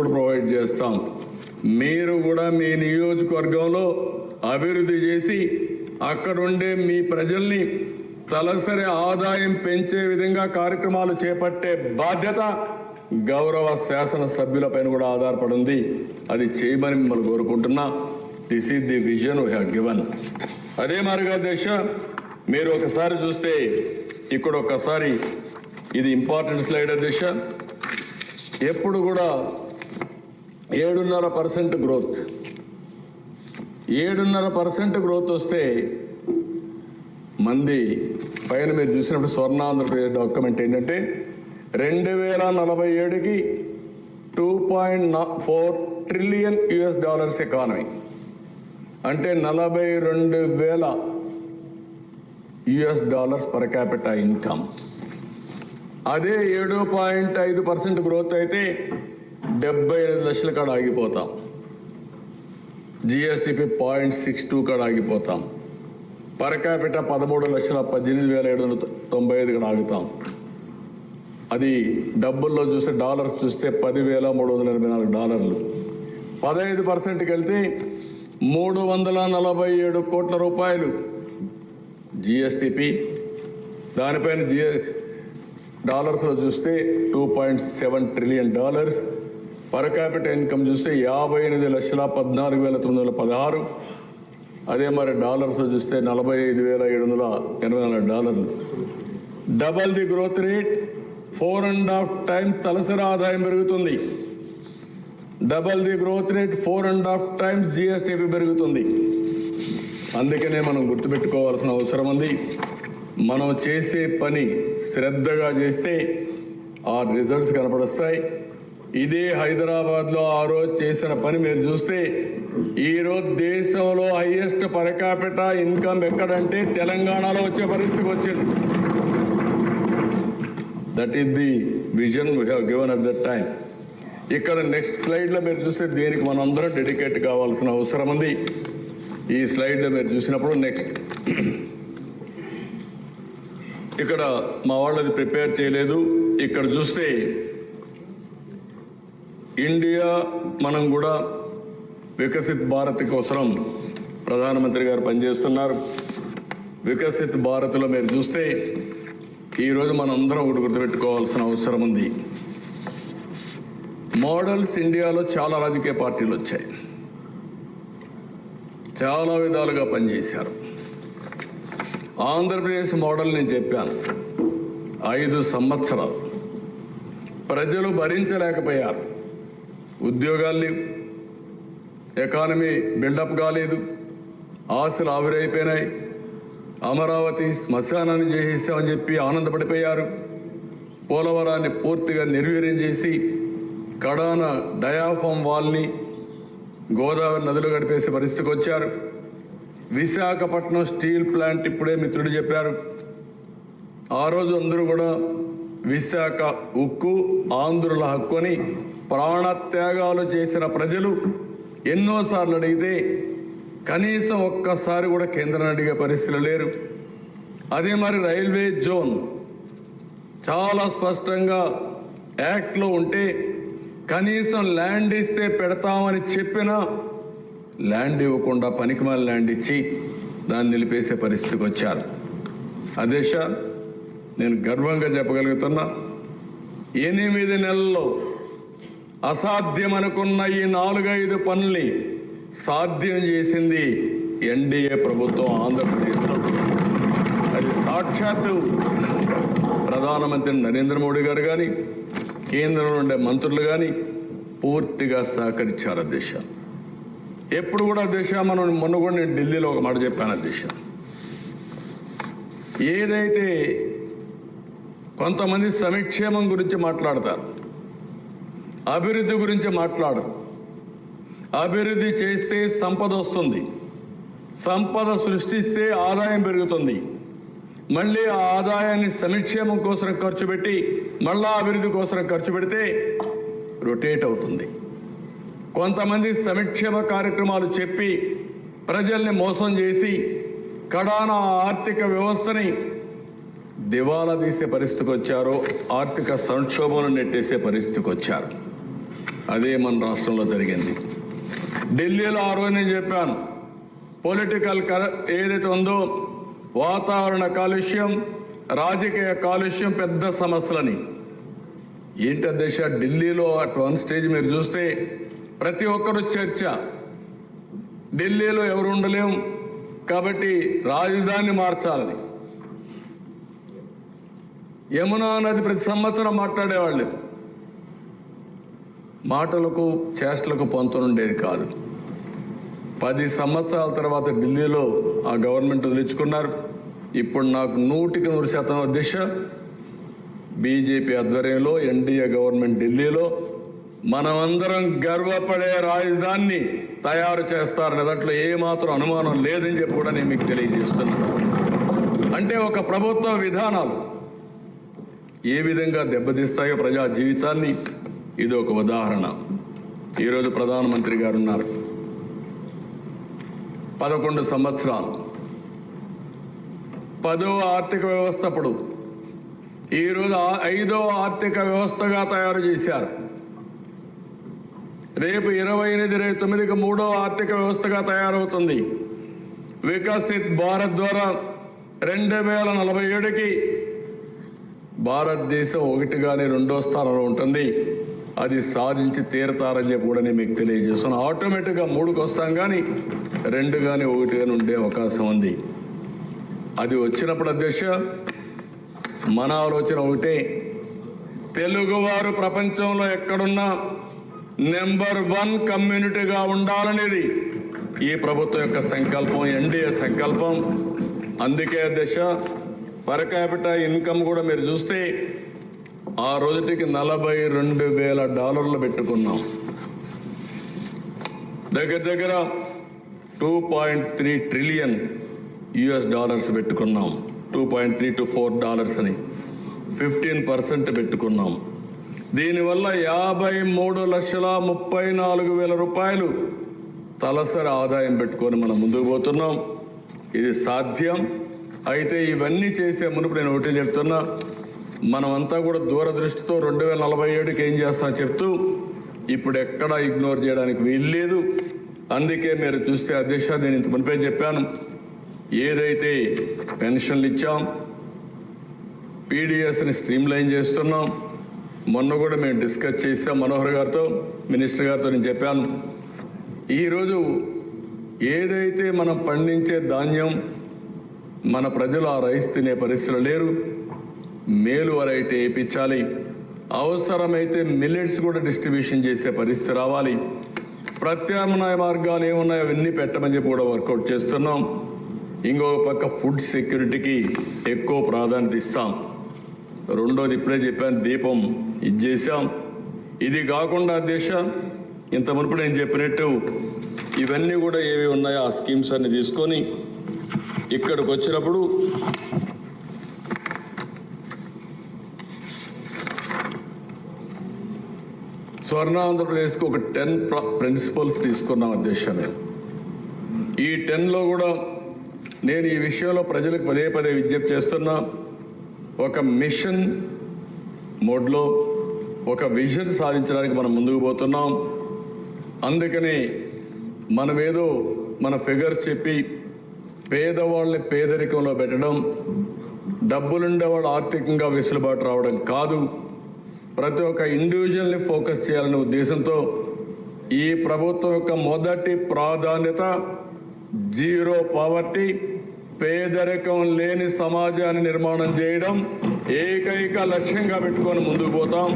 కూడా ప్రొవైడ్ చేస్తాం. మీరు కూడా మీ నియోజకవర్గంలో అభివృద్ధి చేసి అక్కడుండే మీ ప్రజల్ని తలసరి ఆదాయం పెంచే విధంగా కార్యక్రమాలు చేపట్టే బాధ్యత గౌరవ శాసనసభ్యులపైన కూడా ఆధారపడింది. అది చేయమని మిమ్మల్ని కోరుకుంటున్నా. This is the vision we have given. అదే మాదిరిగా దేశ మీరు ఒకసారి చూస్తే ఇక్కడ ఒకసారి ఇది ఇంపార్టెంట్ స్లైడ్. దేశ ఎప్పుడు కూడా 7.5% గ్రోత్, 7.5% గ్రోత్ వస్తే మంది పైన మీరు చూసినప్పుడు స్వర్ణ ఆంధ్రప్రదేశ్ డాక్యుమెంట్ ఏంటంటే 2047కి $2.4 ట్రిలియన్ ఎకానమీ, అంటే $42,000 పర్ క్యాపిటా ఇన్కమ్. అదే 7.5% గ్రోత్ అయితే 75 లక్షల కాడ ఆగిపోతాం. జిఎస్టిపి 0.62 కాడ ఆగిపోతాం. పర్ క్యాపిటా 13,18,795 కాడ ఆగుతాం. అది డబ్బుల్లో చూస్తే డాలర్స్ చూస్తే $10,384. 15%కి వెళ్తే $347 కోట్ల జిఎస్టిపి. దానిపైన డాలర్స్లో చూస్తే $2.7 ట్రిలియన్. పర్ క్యాపిటల్ ఇన్కమ్ చూస్తే 58,14,916. అదే మరి డాలర్స్లో చూస్తే $45,784. Double the growth rate, 4.5 times తలసరి ఆదాయం పెరుగుతుంది. Double the growth rate, 4.5 times GSTP పెరుగుతుంది. అందుకనే మనం గుర్తుపెట్టుకోవాల్సిన అవసరం ఉంది. మనం చేసే పని శ్రద్ధగా చేస్తే ఆ రిజల్ట్స్ కనపడొస్తాయి. ఇదే హైదరాబాద్లో ఆ రోజు చేసిన పని మీరు చూస్తే ఈరోజు దేశంలో హైయెస్ట్ పర్ క్యాపిటా ఇన్కమ్ ఎక్కడంటే తెలంగాణలో వచ్చే పరిస్థితికి వచ్చింది. That is the vision we have given at that time. ఇక్కడ నెక్స్ట్ స్లైడ్లో మీరు చూస్తే దీనికి మనం అందరం డెడికేట్ కావాల్సిన అవసరం ఉంది. ఈ స్లైడ్లో మీరు చూసినప్పుడు నెక్స్ట్ ఇక్కడ మా వాళ్ళది ప్రిపేర్ చేయలేదు. ఇక్కడ చూస్తే ఇండియా మనం కూడా వికసిత్ భారత్ కోసం ప్రధానమంత్రి గారు పనిచేస్తున్నారు. వికసిత్ భారత్లో మీరు చూస్తే ఈరోజు మనం అందరం ఒకటి గుర్తుపెట్టుకోవాల్సిన అవసరం ఉంది. మోడల్స్ ఇండియాలో చాలా రాజకీయ పార్టీలు వచ్చాయి, చాలా విధాలుగా పనిచేశారు. ఆంధ్రప్రదేశ్ మోడల్ నేను చెప్పాను. 5 సంవత్సరాలు ప్రజలు భరించలేకపోయారు. ఉద్యోగాలు లేవు, ఎకానమీ బిల్డప్ కాలేదు, ఆశలు ఆవిరైపోయినాయి. అమరావతి శ్మశానాన్ని చేసేసామని చెప్పి ఆనందపడిపోయారు. పోలవరాన్ని పూర్తిగా నిర్వీర్యం చేసి కడాన డయాఫామ్ వాల్ని గోదావరి నదిలో గడిపేసే పరిస్థితికి వచ్చారు. విశాఖపట్నం స్టీల్ ప్లాంట్ ఇప్పుడే మిత్రుడు చెప్పారు. ఆ రోజు అందరూ కూడా విశాఖ ఉక్కు ఆంధ్రుల హక్కు అని ప్రాణత్యాగాలు చేసిన ప్రజలు ఎన్నోసార్లు అడిగితే కనీసం ఒక్కసారి కూడా కేంద్రాన్ని అడిగే పరిస్థితులు లేరు. అదే మరి రైల్వే జోన్ చాలా స్పష్టంగా యాక్ట్లో ఉంటే కనీసం ల్యాండ్ ఇస్తే పెడతామని చెప్పినా ల్యాండ్ ఇవ్వకుండా పనికిమాల ల్యాండ్ ఇచ్చి దాన్ని నిలిపేసే పరిస్థితికి వచ్చారు. అదే సార్ నేను గర్వంగా చెప్పగలుగుతున్నా, 8 నెలల్లో అసాధ్యం అనుకున్న ఈ 4-5 పనుల్ని సాధ్యం చేసింది ఎన్డీఏ ప్రభుత్వం ఆంధ్రప్రదేశ్లో. అది సాక్షాత్తు ప్రధానమంత్రి నరేంద్ర మోడీ గారు కానీ కేంద్రంలో ఉండే మంత్రులు కానీ పూర్తిగా సహకరించారు. దేశ ఎప్పుడు కూడా దేశ మనం మొన్న కూడా నేను ఢిల్లీలో ఒక మాట చెప్పాను. దేశ ఏదైతే కొంతమంది సంక్షేమం గురించి మాట్లాడతారు, అభివృద్ధి గురించి మాట్లాడరు. అభివృద్ధి చేస్తే సంపద వస్తుంది, సంపద సృష్టిస్తే ఆదాయం పెరుగుతుంది. మళ్ళీ ఆ ఆదాయాన్ని సంక్షేమం కోసం ఖర్చు పెట్టి మళ్ళా అభివృద్ధి కోసం ఖర్చు పెడితే రొటేట్ అవుతుంది. కొంతమంది సంక్షేమ కార్యక్రమాలు చెప్పి ప్రజల్ని మోసం చేసి కడాన ఆర్థిక వ్యవస్థని దివాలా తీసే పరిస్థితికి వచ్చారు, ఆర్థిక సంక్షోభంలో నెట్టేసే పరిస్థితికి వచ్చారు. అదే మన రాష్ట్రంలో జరిగింది. ఢిల్లీలో ఆ రోజు నేను చెప్పాను, పొలిటికల్ ఏదైతే ఉందో వాతావరణ కాలుష్యం, రాజకీయ కాలుష్యం పెద్ద సమస్యలని. ఏంటి అధ్యక్ష, ఢిల్లీలో అట్ వన్ స్టేజ్ మీరు చూస్తే ప్రతి ఒక్కరు చర్చ, ఢిల్లీలో ఎవరు ఉండలేం కాబట్టి రాజధాని మార్చాలని. యమునా నది ప్రతి సంవత్సరం మాట్లాడేవాళ్ళు, మాటలకు చేష్టలకు పొంతనుండేది కాదు. 10 సంవత్సరాల తర్వాత ఢిల్లీలో ఆ గవర్నమెంట్ వదిలించుకున్నారు. ఇప్పుడు నాకు 100% అధ్యక్ష, బీజేపీ ఆధ్వర్యంలో ఎన్డీఏ గవర్నమెంట్ ఢిల్లీలో మనమందరం గర్వపడే రాజధానిని తయారు చేస్తారనే దాంట్లో ఏమాత్రం అనుమానం లేదని చెప్పి కూడా నేను మీకు తెలియజేస్తున్నాను. అంటే ఒక ప్రభుత్వ విధానాలు ఏ విధంగా దెబ్బతీస్తాయో ప్రజా జీవితాన్ని ఇది ఒక ఉదాహరణ. ఈరోజు ప్రధానమంత్రి గారు ఉన్నారు, 11 సంవత్సరాలు 10వ ఆర్థిక వ్యవస్థ, అప్పుడు ఈరోజు 5వ ఆర్థిక వ్యవస్థగా తయారు చేశారు. రేపు 28-29కి 3వ ఆర్థిక వ్యవస్థగా తయారవుతుంది. వికసిత్ భారత్ ద్వారా 2047కి భారతదేశం 1 కానీ 2వ స్థానంలో ఉంటుంది. అది సాధించి తీరతారని చెప్పి కూడా నేను మీకు తెలియజేస్తున్నాను. ఆటోమేటిక్గా 3కి వస్తాం, కానీ 2 కానీ 1 కానీ ఉండే అవకాశం ఉంది. అది వచ్చినప్పుడు అధ్యక్ష, మన ఆలోచన ఒకటే, తెలుగువారు ప్రపంచంలో ఎక్కడున్నా నెంబర్ 1 కమ్యూనిటీగా ఉండాలనేది ఈ ప్రభుత్వం యొక్క సంకల్పం, ఎన్డీఏ సంకల్పం. అందుకే అధ్యక్ష, పర్ క్యాపిటల్ ఇన్కమ్ కూడా మీరు చూస్తే ఆ రోజుటికి $42,000 పెట్టుకున్నాం. దగ్గర 2.3 ట్రిలియన్ పెట్టుకున్నాం. 2.3 to 4 అని 15% పెట్టుకున్నాం. దీనివల్ల 53,34,000 రూపాయలు తలసరి ఆదాయం పెట్టుకొని మనం ముందుకు పోతున్నాం. ఇది సాధ్యం. అయితే ఇవన్నీ చేసే మునుపు నేను ఒకటి చెప్తున్నా, మనమంతా కూడా దూరదృష్టితో 2047కి ఏం చేస్తాం చెప్తూ ఇప్పుడు ఎక్కడా ఇగ్నోర్ చేయడానికి వీల్లేదు. అందుకే మీరు చూస్తే అధ్యక్ష, నేను ఇంత మునిపే చెప్పాను, ఏదైతే పెన్షన్లు ఇచ్చాం, పీడిఎస్ని స్ట్రీమ్లైన్ చేస్తున్నాం. మొన్న కూడా మేము డిస్కస్ చేసాం మనోహర్ గారితో, మినిస్టర్ గారితో. నేను చెప్పాను, ఈరోజు ఏదైతే మనం పండించే ధాన్యం మన ప్రజలు ఆ రైస్ తినే పరిస్థితులు లేరు. మేలు వెరైటీ వేయించాలి, అవసరమైతే మిల్లెట్స్ కూడా డిస్ట్రిబ్యూషన్ చేసే పరిస్థితి రావాలి. ప్రత్యామ్నాయ మార్గాలు ఏమున్నాయో అవన్నీ పెట్టమని చెప్పి కూడా వర్కౌట్ చేస్తున్నాం. ఇంకొక పక్క ఫుడ్ సెక్యూరిటీకి ఎక్కువ ప్రాధాన్యత ఇస్తాం. రెండోది ఇప్పుడే చెప్పాను, దీపం ఇది చేశాం. ఇది కాకుండా దేశ ఇంత మునుపు నేను చెప్పినట్టు ఇవన్నీ కూడా ఏవి ఉన్నాయో ఆ స్కీమ్స్ అన్ని తీసుకొని ఇక్కడికి వచ్చినప్పుడు స్వర్ణ ఆంధ్రప్రదేశ్కి ఒక 10 ప్రిన్సిపల్స్ తీసుకున్నాం అధ్యక్ష. ఈ 10లో కూడా నేను ఈ విషయంలో ప్రజలకు పదే విజ్ఞప్తి చేస్తున్నా. ఒక మిషన్ మోడ్లో ఒక విజన్ సాధించడానికి మనం ముందుకు పోతున్నాం. అందుకని మనమేదో మన ఫిగర్స్ చెప్పి పేదవాళ్ళని పేదరికంలో పెట్టడం, డబ్బులుండేవాళ్ళు ఆర్థికంగా వెసులుబాటు రావడం కాదు. ప్రతి ఒక్క ఇండివిజువల్ని ఫోకస్ చేయాలనే ఉద్దేశంతో ఈ ప్రభుత్వం యొక్క మొదటి ప్రాధాన్యత జీరో పావర్టీ, పేదరికం లేని సమాజాన్ని నిర్మాణం చేయడం ఏకైక లక్ష్యంగా పెట్టుకొని ముందుకు పోతాం.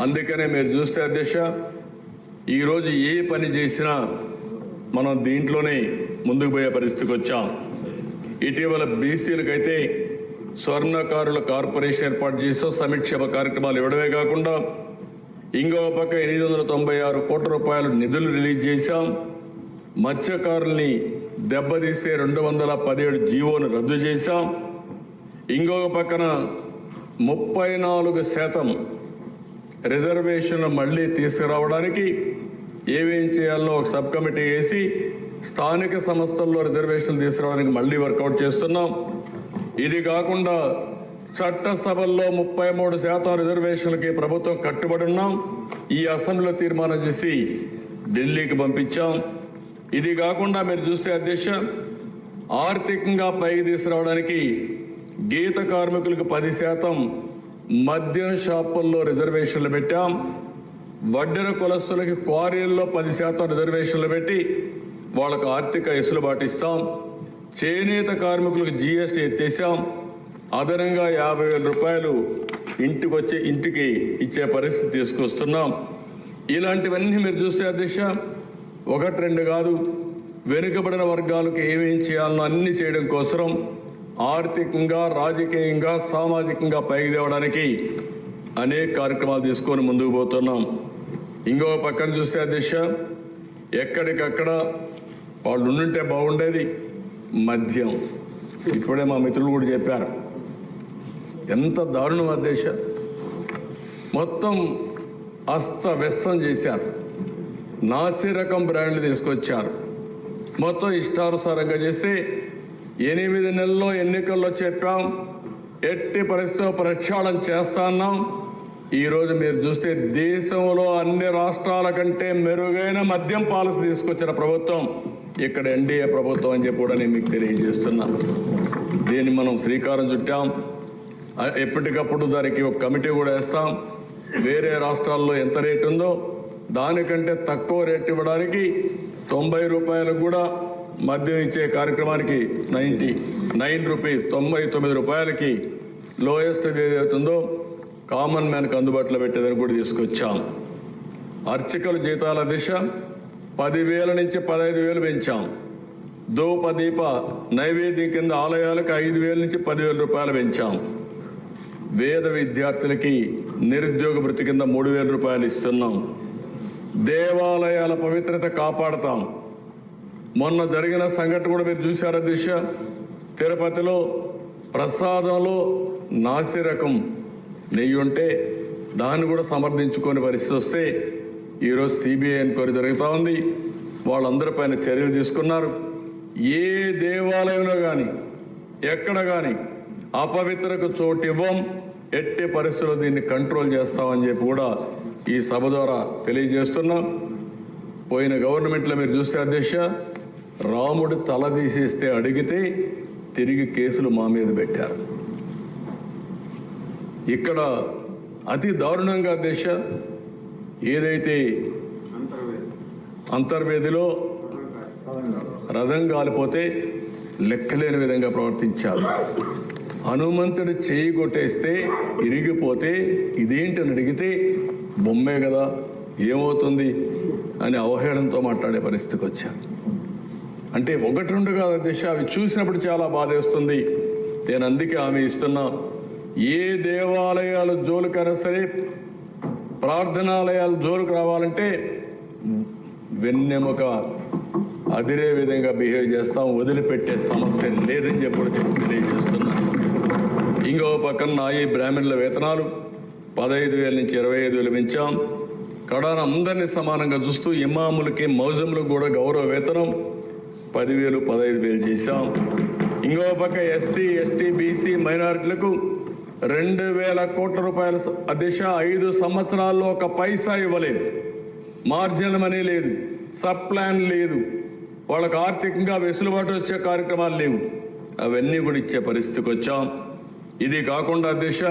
అందుకనే మీరు చూస్తే అధ్యక్ష, ఈరోజు ఏ పని చేసినా మనం దీంట్లోనే ముందుకు పోయే పరిస్థితికి వచ్చాం. ఇటీవల బీసీలకైతే స్వర్ణకారుల కార్పొరేషన్ ఏర్పాటు చేస్తూ సంక్షేమ కార్యక్రమాలు ఇవ్వడమే కాకుండా ఇంకొక పక్క 896 కోట్ల రూపాయలు నిధులు రిలీజ్ చేశాం. మత్స్యకారుల్ని దెబ్బతీసే 217 జీవోను రద్దు చేశాం. ఇంకొక పక్కన 34% రిజర్వేషన్లు మళ్ళీ తీసుకురావడానికి ఏమేం చేయాలో ఒక సబ్ కమిటీ వేసి స్థానిక సంస్థల్లో రిజర్వేషన్లు తీసుకురావడానికి మళ్ళీ వర్కౌట్ చేస్తున్నాం. ఇది కాకుండా చట్టసభల్లో 33% రిజర్వేషన్లకి ప్రభుత్వం కట్టుబడి ఉన్నాం. ఈ అసెంబ్లీలో తీర్మానం చేసి ఢిల్లీకి పంపించాం. ఇది కాకుండా మీరు చూస్తే అధ్యక్ష, ఆర్థికంగా పైకి తీసుకురావడానికి గీత కార్మికులకు 10%, మద్యం షాపుల్లో రిజర్వేషన్లు పెట్టాం. వడ్డెర కులస్తులకి క్వారీల్లో 10% రిజర్వేషన్లు పెట్టి వాళ్ళకు ఆర్థిక వెసులుబాటు ఇస్తాం. చేనేత కార్మికులకు జీఎస్టీ ఎత్తేసాం. అదనంగా 50,000 రూపాయలు ఇంటికి ఇచ్చే పరిస్థితి తీసుకొస్తున్నాం. ఇలాంటివన్నీ మీరు చూస్తే అధ్యక్ష, 1-2 కాదు, వెనుకబడిన వర్గాలకు ఏమేం చేయాలనో అన్ని చేయడం కోసం ఆర్థికంగా, రాజకీయంగా, సామాజికంగా పైకి తేవడానికి అనేక కార్యక్రమాలు తీసుకొని ముందుకు పోతున్నాం. ఇంకో పక్కన చూస్తే అధ్యక్ష, ఎక్కడికక్కడ వాళ్ళు ఉండుంటే బాగుండేది. మద్యం ఇప్పుడే మా మిత్రులు కూడా చెప్పారు, ఎంత దారుణం అధ్యక్ష. మొత్తం అస్తవ్యస్తం చేశారు. నాసి రకం బ్రాండ్లు తీసుకొచ్చారు. మొత్తం ఇష్టానుసారంగా చేస్తే 8 నెలల్లో ఎన్నికల్లో చెప్పాం, ఎట్టి పరిస్థితిలో ప్రక్షాళన చేస్తాన్నాం. ఈరోజు మీరు చూస్తే దేశంలో అన్ని రాష్ట్రాల కంటే మెరుగైన మద్యం పాలసీ తీసుకొచ్చిన ప్రభుత్వం ఇక్కడ ఎన్డీఏ ప్రభుత్వం అని చెప్పి కూడా నేను మీకు తెలియజేస్తున్నా. దీన్ని మనం శ్రీకారం చుట్టాం. ఎప్పటికప్పుడు దానికి ఒక కమిటీ కూడా వేస్తాం. వేరే రాష్ట్రాల్లో ఎంత రేటు ఉందో దానికంటే తక్కువ రేటు ఇవ్వడానికి 90 రూపాయలకు కూడా మద్యం ఇచ్చే కార్యక్రమానికి 99 రూపీస్, 99 రూపాయలకి లోయెస్ట్ ఏదైతుందో కామన్ మ్యాన్కి అందుబాటులో పెట్టేదని కూడా తీసుకొచ్చాం. అర్చకుల జీతాల దిశ 10,000 నుంచి 15,000 పెంచాం. ధూపదీప నైవేద్యం కింద ఆలయాలకు 5,000 నుంచి 10,000 రూపాయలు పెంచాం. వేద విద్యార్థులకి నిరుద్యోగ భృతి కింద 3,000 రూపాయలు ఇస్తున్నాం. దేవాలయాల పవిత్రత కాపాడతాం. మొన్న జరిగిన సంఘటన కూడా మీరు చూశారు దిశ, తిరుపతిలో ప్రసాదంలో నాసి రకం నెయ్యి ఉంటే దాన్ని కూడా సమర్థించుకొని పరిస్థితి వస్తే ఈరోజు సిబిఐ ఎంక్వైరీ జరుగుతూ ఉంది. వాళ్ళందరిపైన చర్యలు తీసుకున్నారు. ఏ దేవాలయంలో కానీ ఎక్కడ కానీ అపవిత్రకు చోటు ఇవ్వం. ఎట్టి పరిస్థితుల్లో దీన్ని కంట్రోల్ చేస్తామని చెప్పి కూడా ఈ సభ ద్వారా తెలియజేస్తున్నాం. పోయిన గవర్నమెంట్లో మీరు చూస్తే అధ్యక్ష, రాముడు తల తీసేస్తే అడిగితే తిరిగి కేసులు మా మీద పెట్టారు. ఇక్కడ అతి దారుణంగా అధ్యక్ష, ఏదైతే అంతర్వేదిలో రథం కాలిపోతే లెక్కలేని విధంగా ప్రవర్తించారు. హనుమంతుడు చేయి కొట్టేస్తే ఇరిగిపోతే ఇదేంటని అడిగితే బొమ్మే కదా ఏమవుతుంది అని అవహేళనతో మాట్లాడే పరిస్థితికి వచ్చారు. అంటే 1-2 కాదు అధ్యక్ష, అవి చూసినప్పుడు చాలా బాధేస్తుంది. నేను అందుకే హామీ ఇస్తున్నా, ఏ దేవాలయాలు జోలికైనా సరే, ప్రార్థనాలయాలు జోలికి రావాలంటే వెన్నెముక అదిరే విధంగా బిహేవ్ చేస్తాం. వదిలిపెట్టే సమస్య లేదని చెప్పి తెలియజేస్తున్నాను. ఇంకో పక్కన ఈ బ్రాహ్మణుల వేతనాలు 15,000 నుంచి 25,000 పెంచాం. కడాన అందరినీ సమానంగా చూస్తూ ఇమాములకి, మౌజములకు కూడా గౌరవ వేతనం 10,000, 15,000 చేశాం. ఇంకో పక్క ఎస్సీ, ఎస్టీ, బీసీ మైనారిటీలకు 2,000 కోట్ల రూపాయలు అధ్యక్ష 5 సంవత్సరాల్లో ఒక పైసా ఇవ్వలేదు. మార్జినల్ మనీ లేదు, సబ్ ప్లాన్ లేదు, వాళ్ళకు ఆర్థికంగా వెసులుబాటు వచ్చే కార్యక్రమాలు లేవు. అవన్నీ కూడా ఇచ్చే పరిస్థితికి వచ్చాం. ఇది కాకుండా అధ్యక్ష